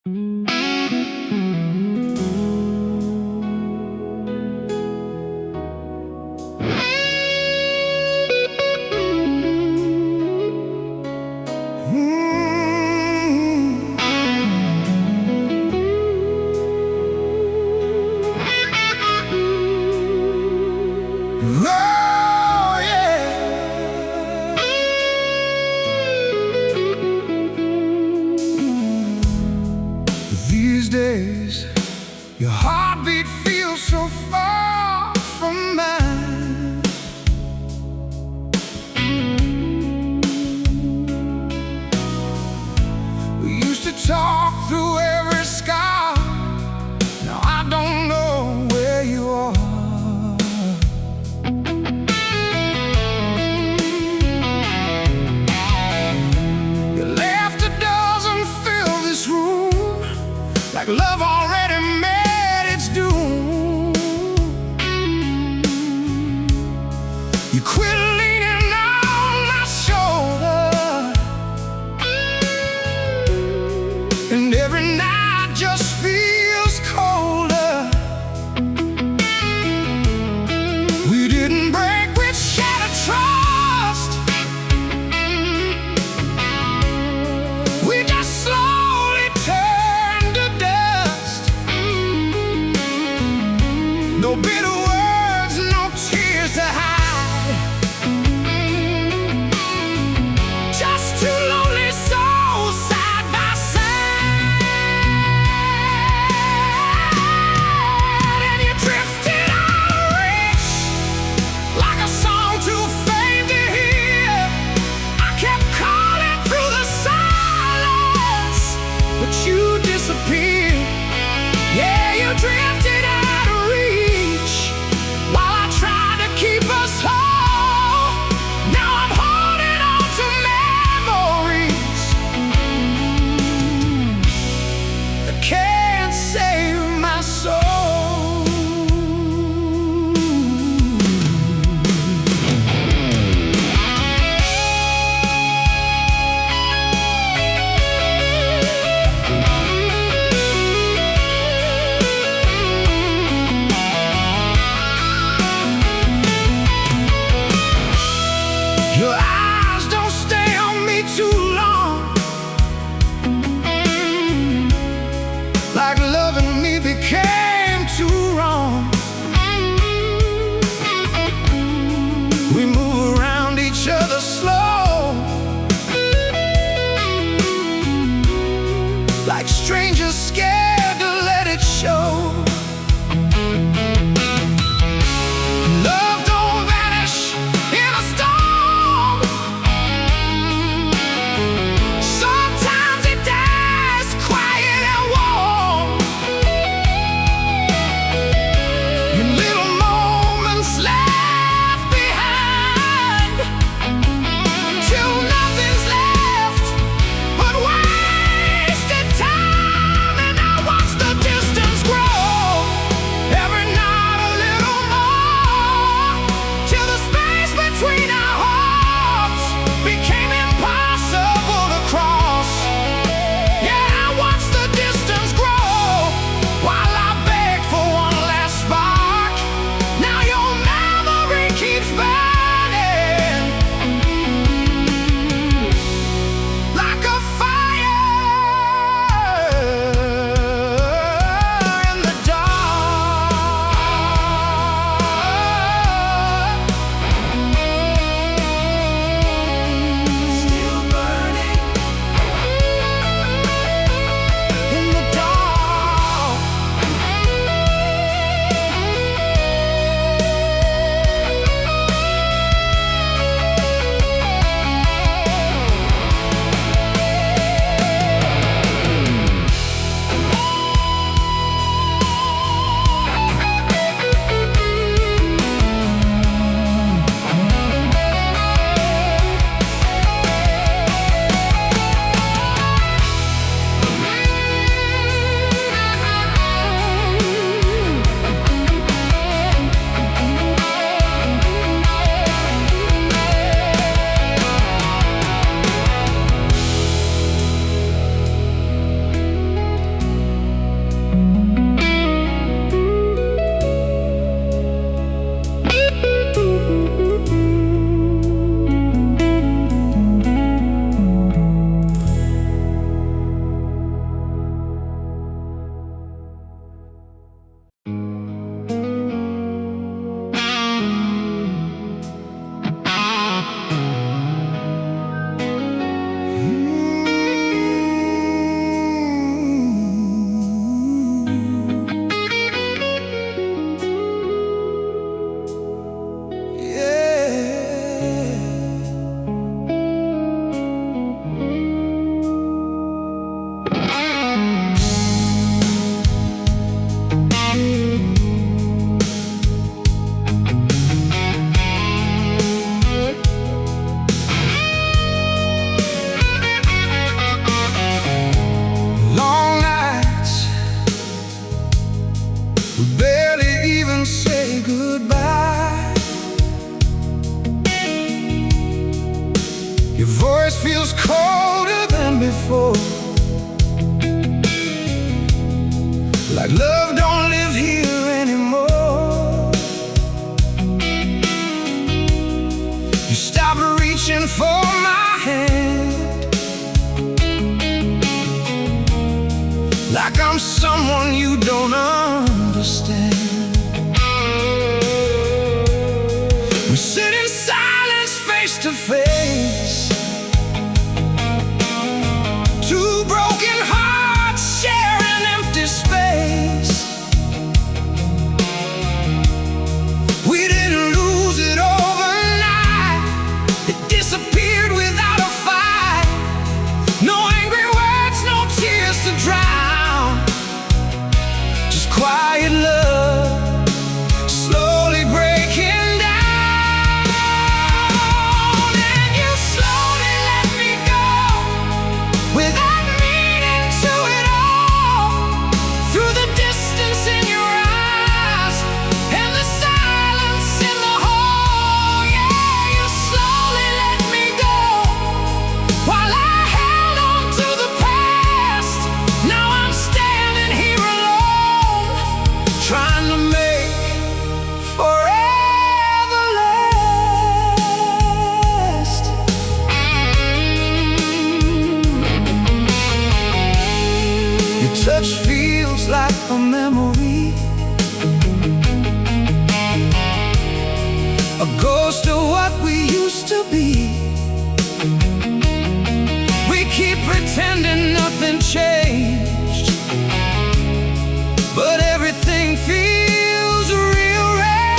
Oh, yeah. These days, your heartbeat feels so far from mine. We used to talk through every scar. Now I don't know where you are. Like love already met its doom. You quit leaning on my shoulder, and every night just feels colder. We didn't break with shattered trust. We just slowly turned to dust. No bitter words, no tears to hide. Just two lonely souls side by side. And you drifted out of reach, like a song too faint to hear. I kept calling through the silence, but you disappeared. Yeah, you drifted out of reach while I tried to keep us whole. Now I'm holding on to memories that can't save my soul. Your eyes don't stay on me too long, like loving me became too wrong. We move around each other slow, like strangers scared to let it show. Love don't vanish in a storm. Sometimes it dies quiet and warm, in little moments left behind, till nothing's left but wasted time. And I like love don't live here anymore. You stop reaching for my hand, like I'm someone you don't understand. We sit in silence face to face, two broken hearts share an empty space. We didn't lose it overnight, it disappeared without a fight. No angry words, no tears to drown, just quiet love slowly breaking down. And you slowly let me go without meaning to it all, through the distance in your eyes and the silence in the hall. Yeah, you slowly let me go while I held on to the past. Now I'm standing here alone, trying to make forever last. Your touch feels like a memory, a ghost of what we used to be. We keep pretending nothing changed, but everything feels real right.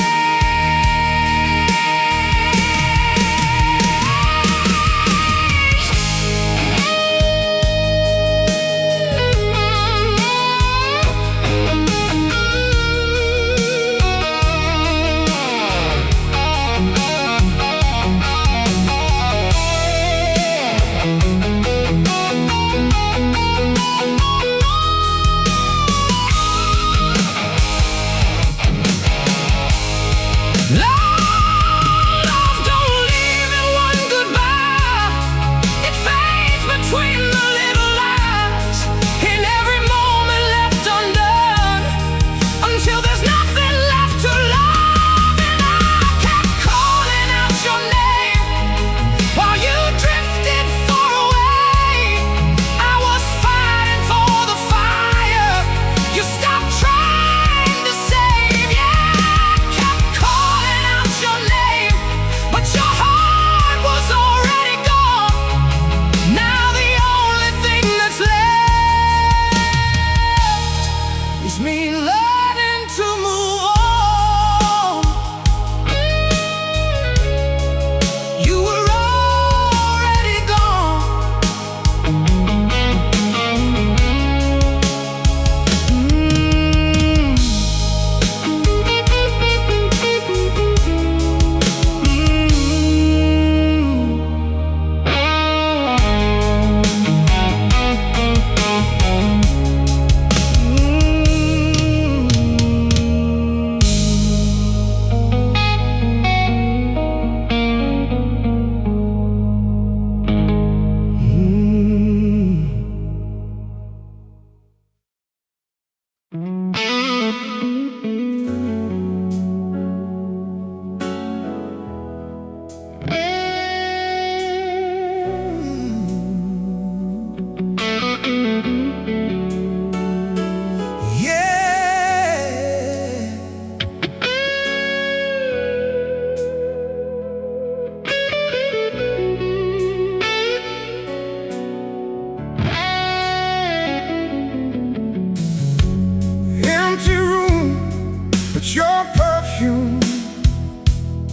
Love don't leave in one goodbye, it fades between the little lies, in every moment left undone, until there's nothing left to love. And I kept calling out your name while you drifted far away. I was fighting for the fire you stopped trying to save. Yeah, I kept calling out your name, but your heart was already gone. Now the only thing that's left is me learning to move on. You were already gone. Empty room, but your perfume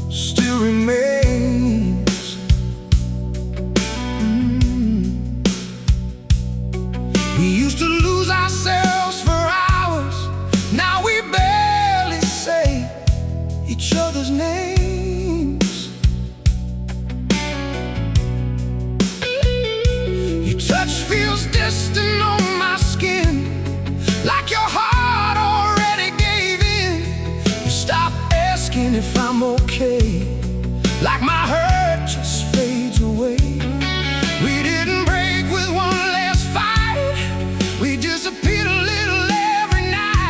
still remains. We used to lose ourselves for hours, now we barely say each other's names. Your touch feels distant on my skin, like your heart already gave in. You stop asking if I'm okay, like my hurt just fades away. We didn't break with one last fight, we disappeared a little every night.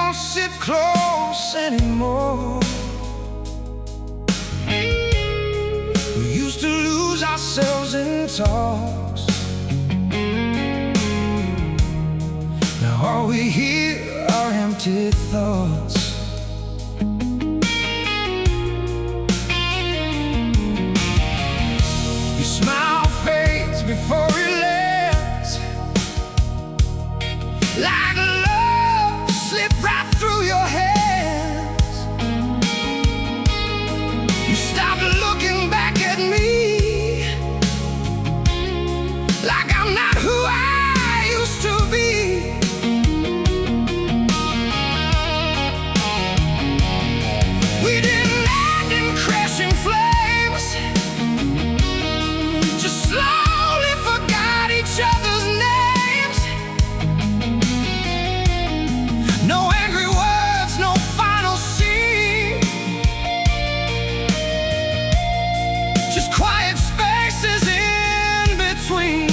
don't sit close anymore. We used to lose ourselves in talks. Now all we hear are empty thoughts. Your smile fades before it lands, like love slipped right through your hands. You stopped looking back at me, like I'm not who I used to be. We didn't end in crashing flames, just slowly forgot each other's names. No angry words, no final scene, just quiet spaces in between.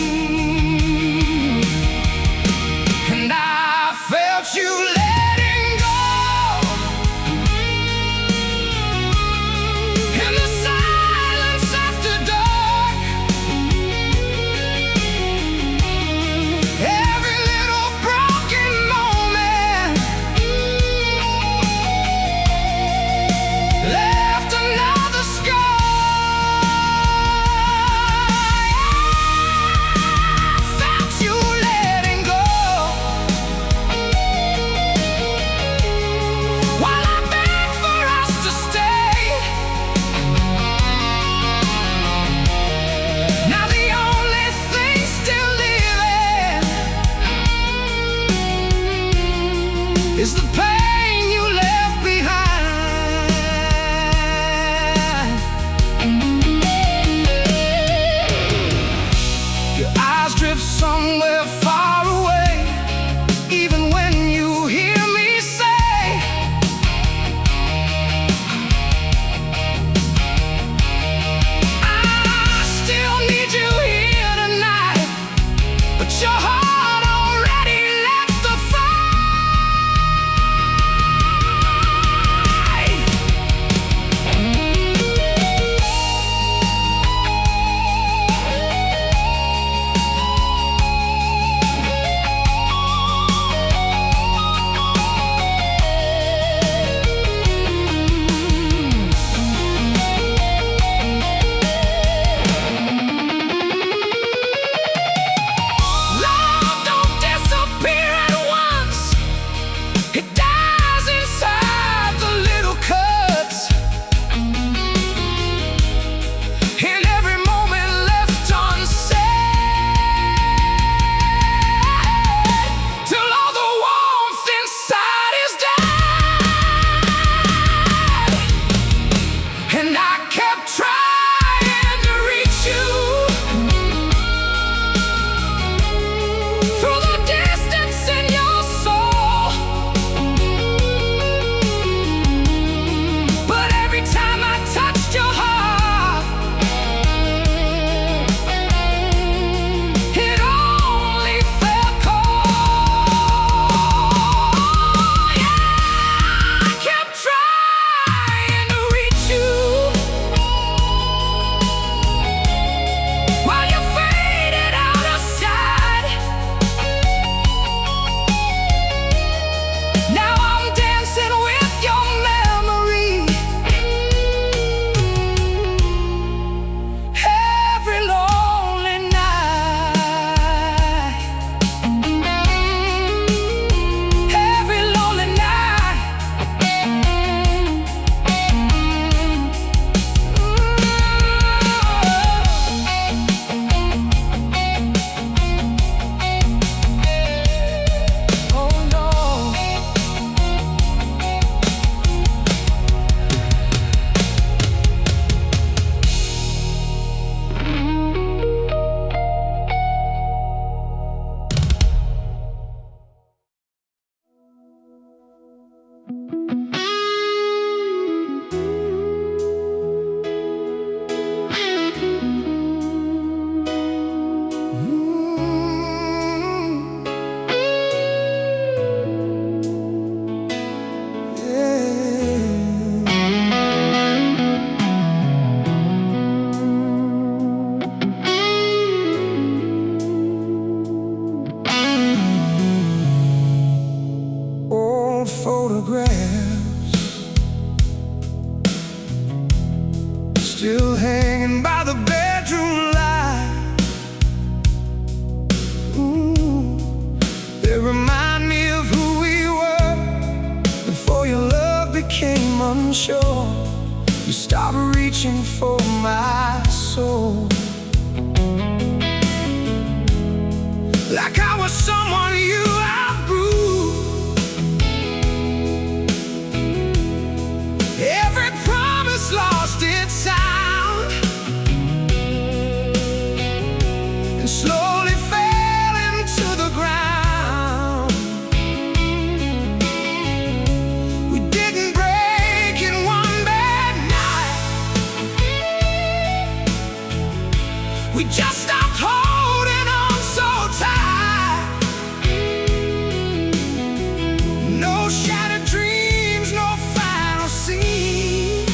photographs still hanging by the bedroom light. Ooh, they remind me of who we were before your love became unsure. You stopped reaching for my soul, like I was someone you outgrew. Every promise lost its sound and slowly fell into the ground. We didn't break in one bad night. We just stopped holding on so tight. No shattered dreams, no final scene,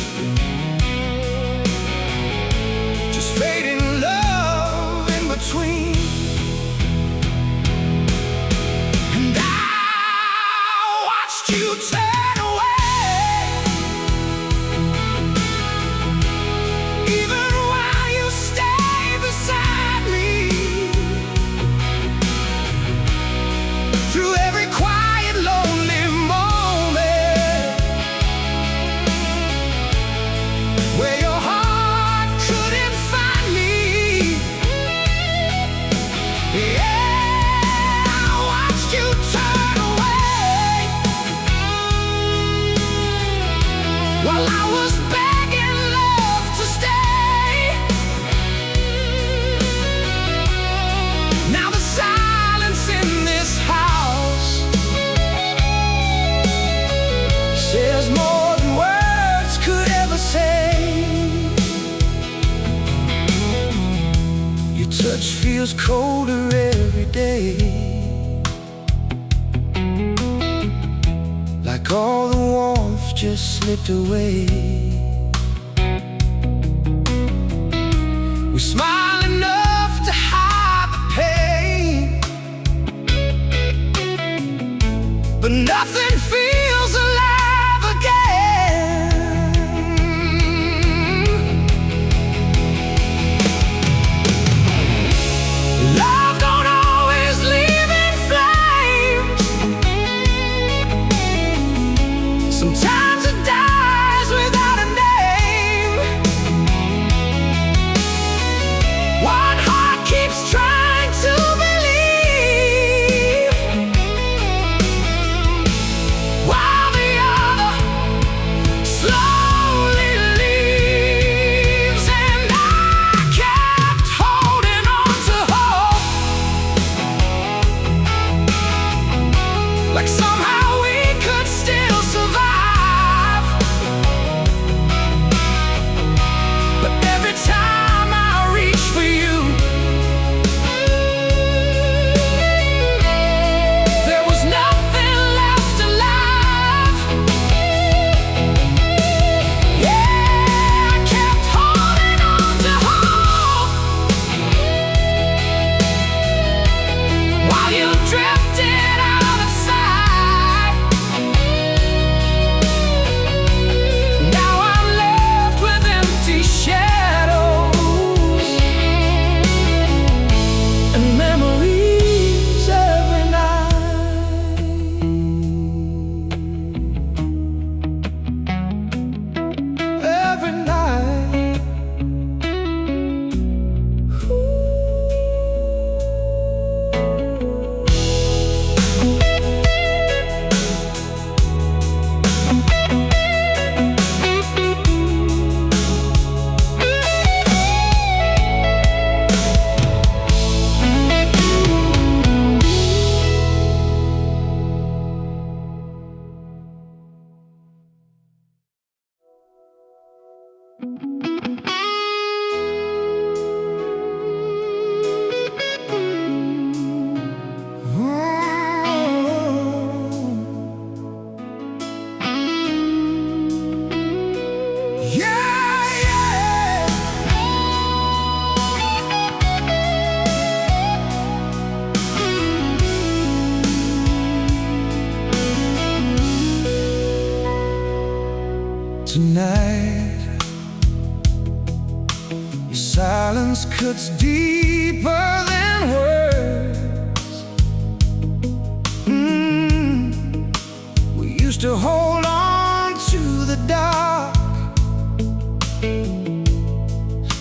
just fading love in between. And I watched you turn away, even while you stayed beside me. Through every quiet, lonely moment where your heart couldn't find me. Yeah, I watched you turn away while I was begging love to stay. Now the silence in this house says more than words could ever say. Your touch feels colder every day, like all the warmth just slipped away. We smile enough to hide the pain, but nothing feels alive again. Love don't always leave in flames. Sometimes it dies without a name. One heart keeps trying to believe, silence cuts deeper than words. We used to hold on to the dark.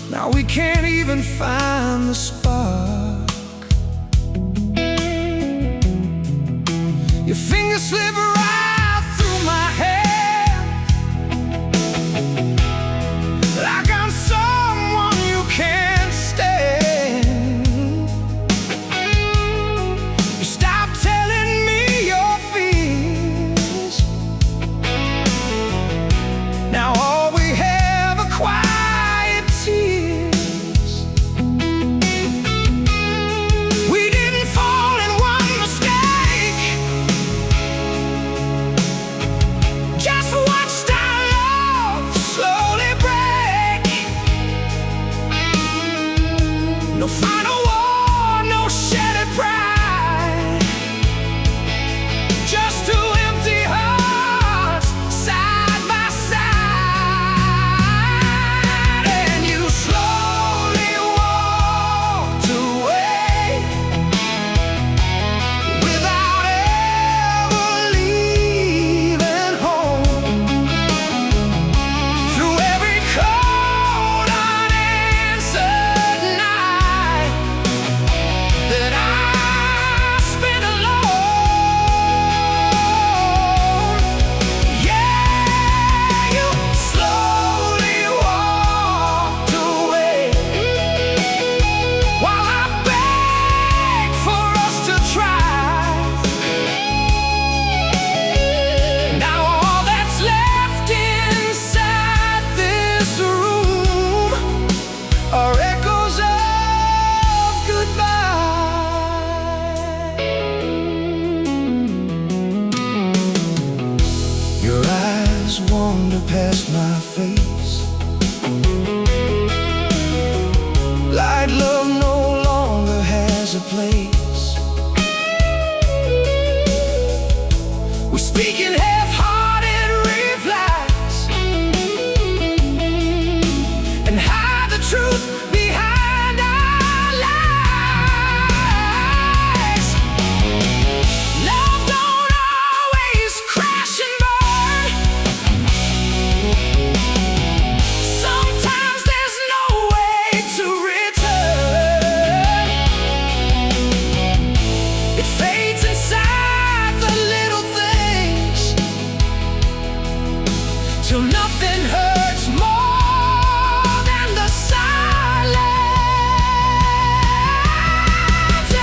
Now we can't even find the spark. Your fingers slip right through my hair, like I'm someone you can't stand. You stop telling me your fears. Now all we have are quiet tears. We didn't fall in one mistake, just watched our love slowly break. No final war, no shattered pride, just two empty hearts side by side. And you slowly walked away without ever leaving home. Through every cold, unanswered night that I spent alone. Yeah, you slowly walked away while I begged for us to try. Now all that's left inside this room are echoes of goodbye. Your eyes wander past my face, like love no longer has a place. We speak in half-hearted replies and hide the truth behind our lies. Love don't always crash and burn. Sometimes there's no way to return. It fades inside the little things till nothing hurts more than the silence.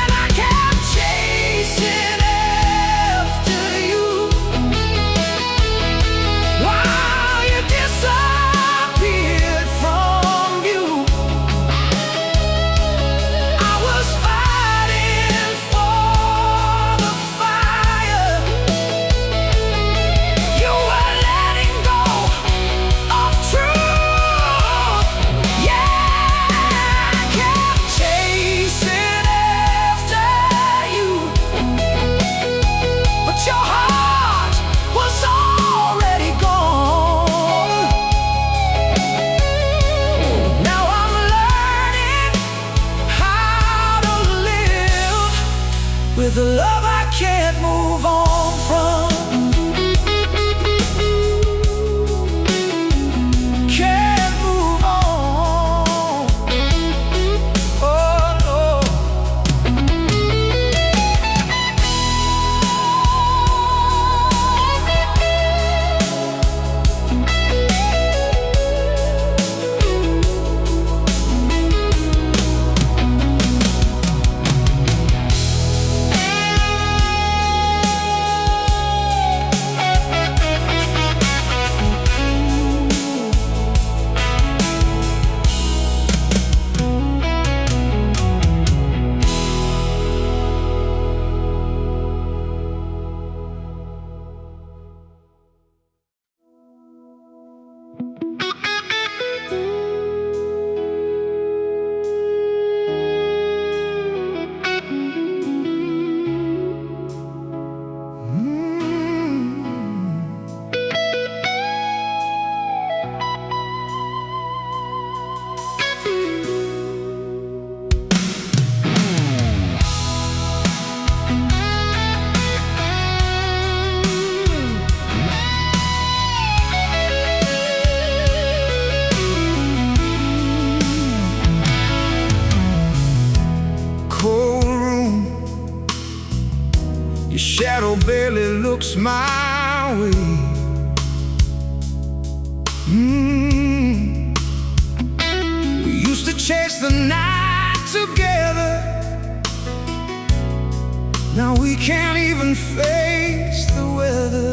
And I kept chasing after you while you disappeared from view. I was fighting for the fire. You were letting go of truth. Yeah, I kept chasing after you, but your heart was already gone. Now I'm learning how to live with a love I can't move on from. Can't move on. Oh no. Your shadow barely looks my way. We used to chase the night together. Now we can't even face the weather.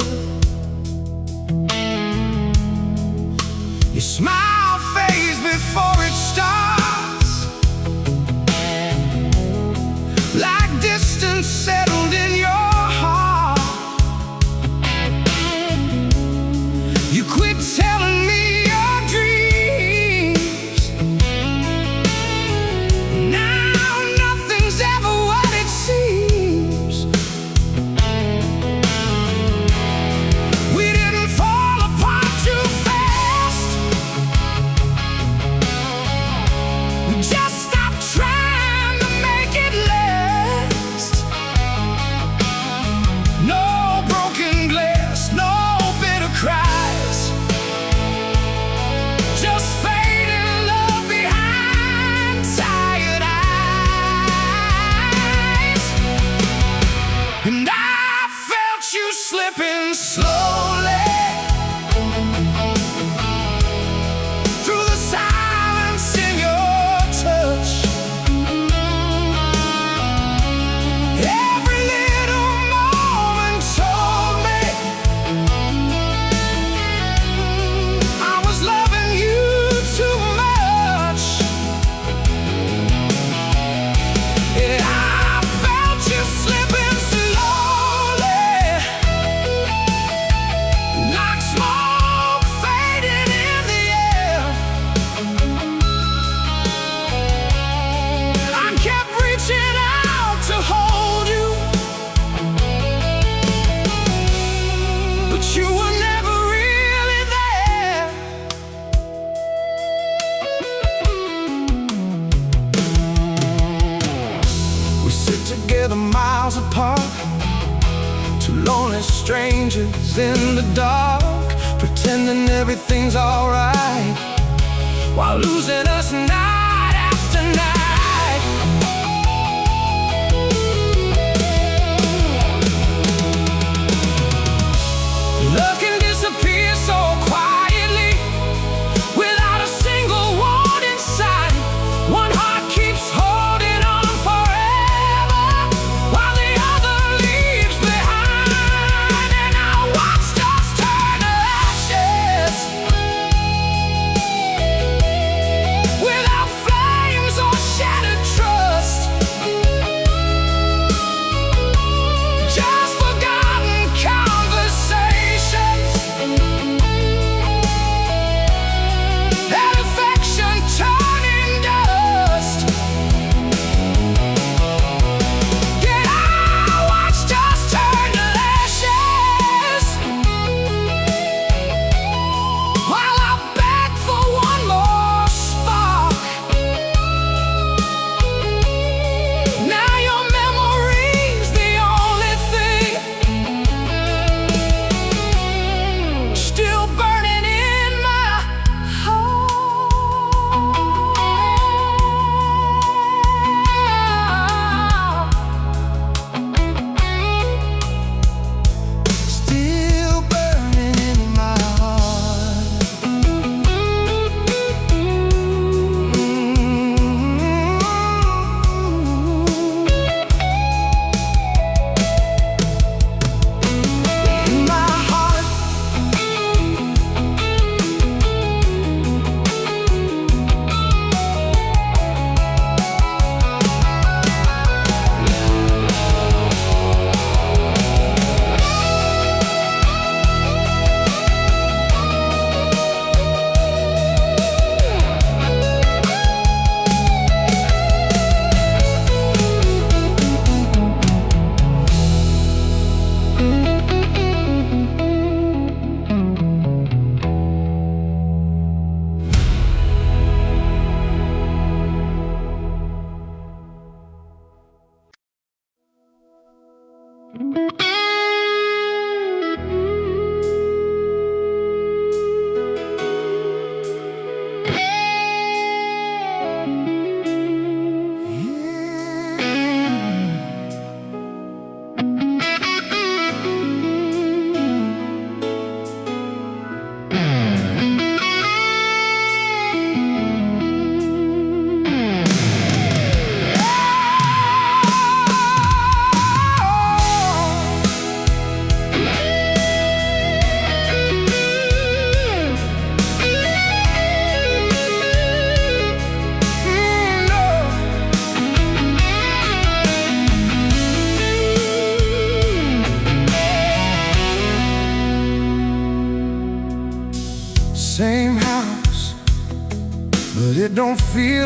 Your smile fades before it starts, like distance settled in your heart. You quit telling me your dreams. Now nothing's ever what it seems. We didn't fall apart too fast. We just stopped trying to make it last. No broken glass, no bitter cries, just fading love behind tired eyes. And I felt you slipping slowly through the silence in your touch. Every little moment told me I was loving you too much. Yeah, I felt you slipping slowly, like smoke fading in the air. I kept reaching out to hold you, but you were never really there. We sit together miles apart, two lonely strangers in the dark, pretending everything's alright, while losing us night after night. Love can disappear so quietly, without a single warning sign. One heart keeps holding on forever, while the other leaves behind. And I watched us turn to ashes, without flames or shattered trust. Just forgotten conversations, that affection turning dust. Yet I watched us turn to ashes, while I begged for one more spark. Now your memory's the only thing still burning in my heart. Still burning in my heart. In my heart.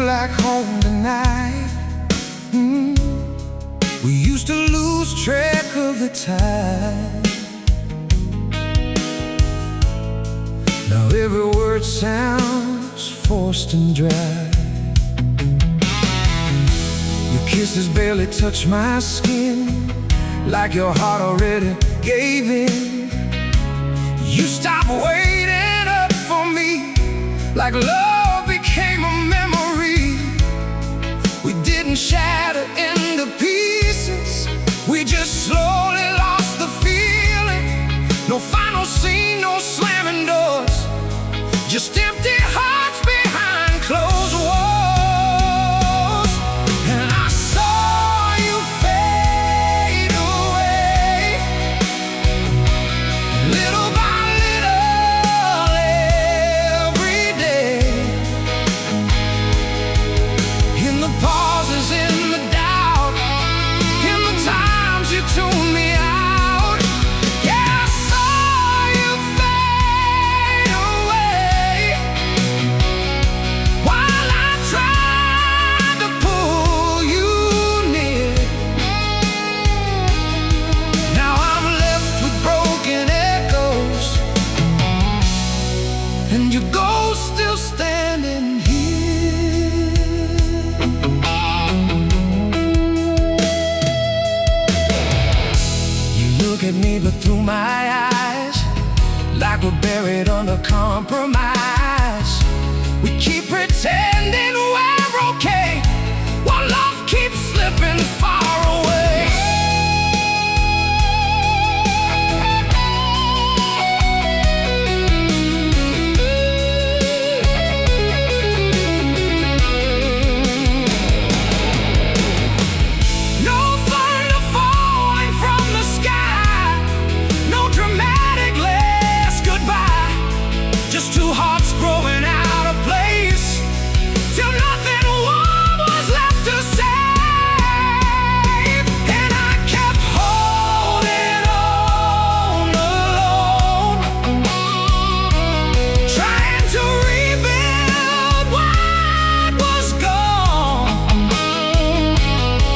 like home tonight. We used to lose track of the time. Now every word sounds forced and dry. Your kisses barely touch my skin, like your heart already gave in. You stopped waiting up for me, like love became a memory. We didn't shatter into pieces, we just slowly lost the feeling. No final scene, no slamming doors, just empty hearts behind closed walls. And I saw you fade away, little by little, every day. In the pauses, in the doubt, in the times you tuned me out. Yeah, I saw you fade away, while I tried to pull you near. Now I'm left with broken echoes, and your ghost still standing here. You look at me, but through my eyes, like we're buried under compromise. We keep pretending we're okay, while love keeps slipping far away. No thunder falling from the sky, no dramatic last goodbye, just two hearts growing out of place, till nothing warm was left to save. And I kept holding on alone, trying to rebuild what was gone.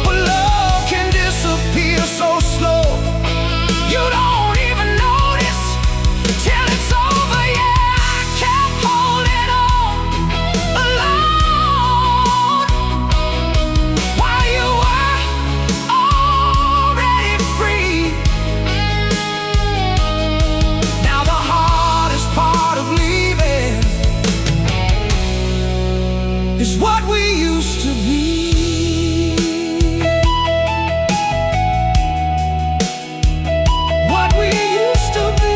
But love can disappear so slow, you don't even notice till it's over. Yeah, I kept holding on alone, while you were already free. Now the hardest part of leaving is what we used to be. What we used to be.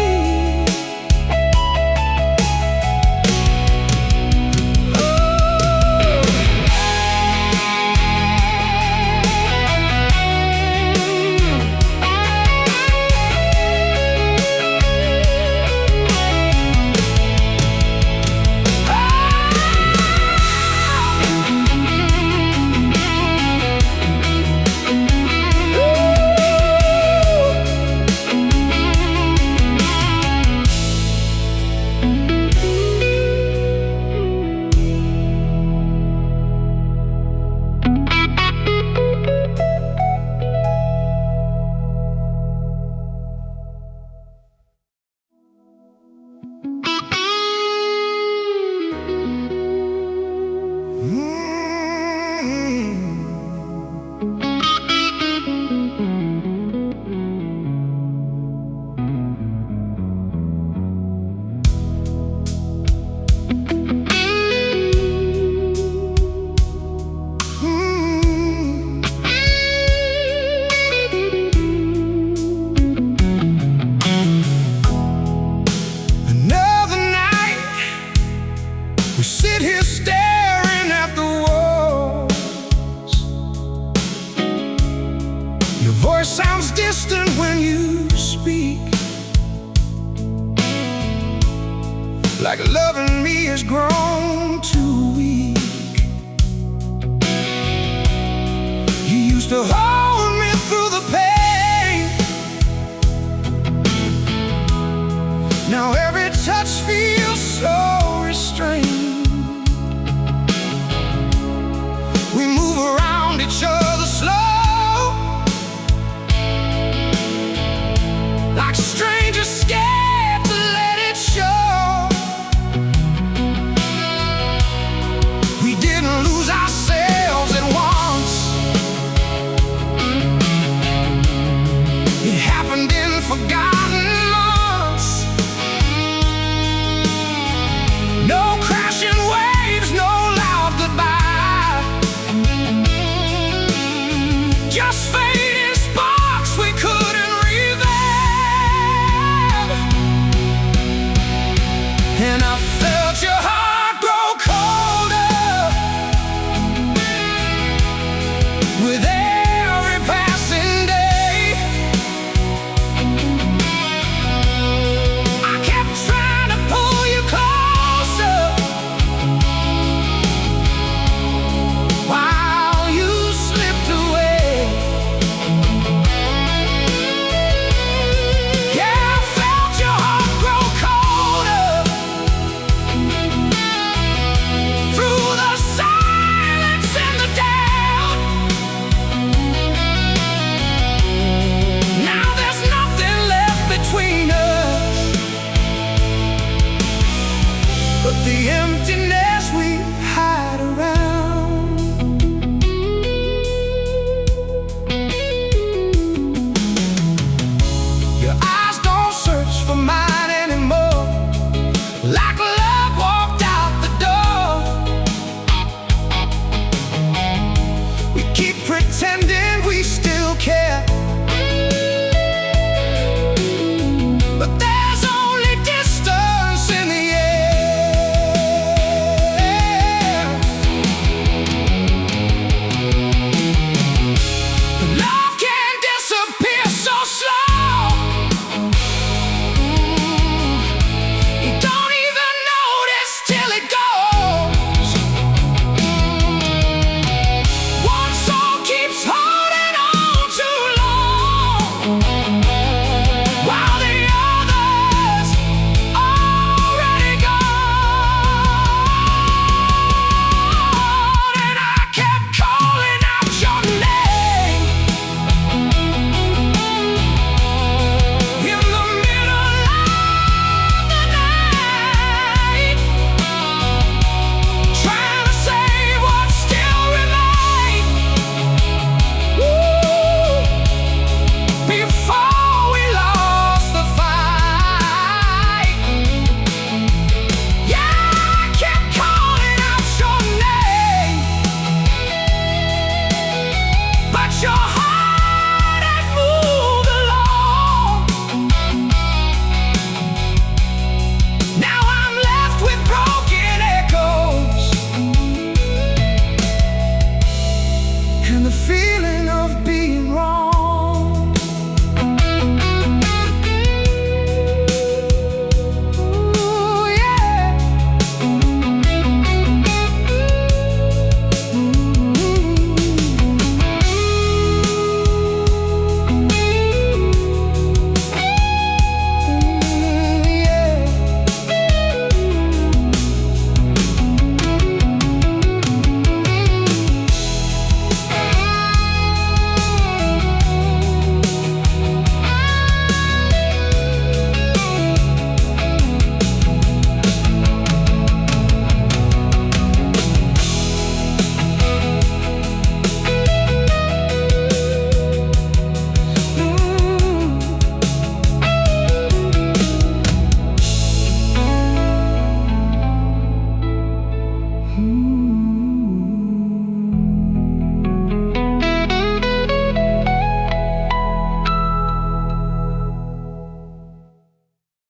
Another night, we sit here staring at the walls. Your voice sounds distant when you speak, like loving me has grown too weak. You used to hold me through the pain, now every touch feels so restrained. forgot.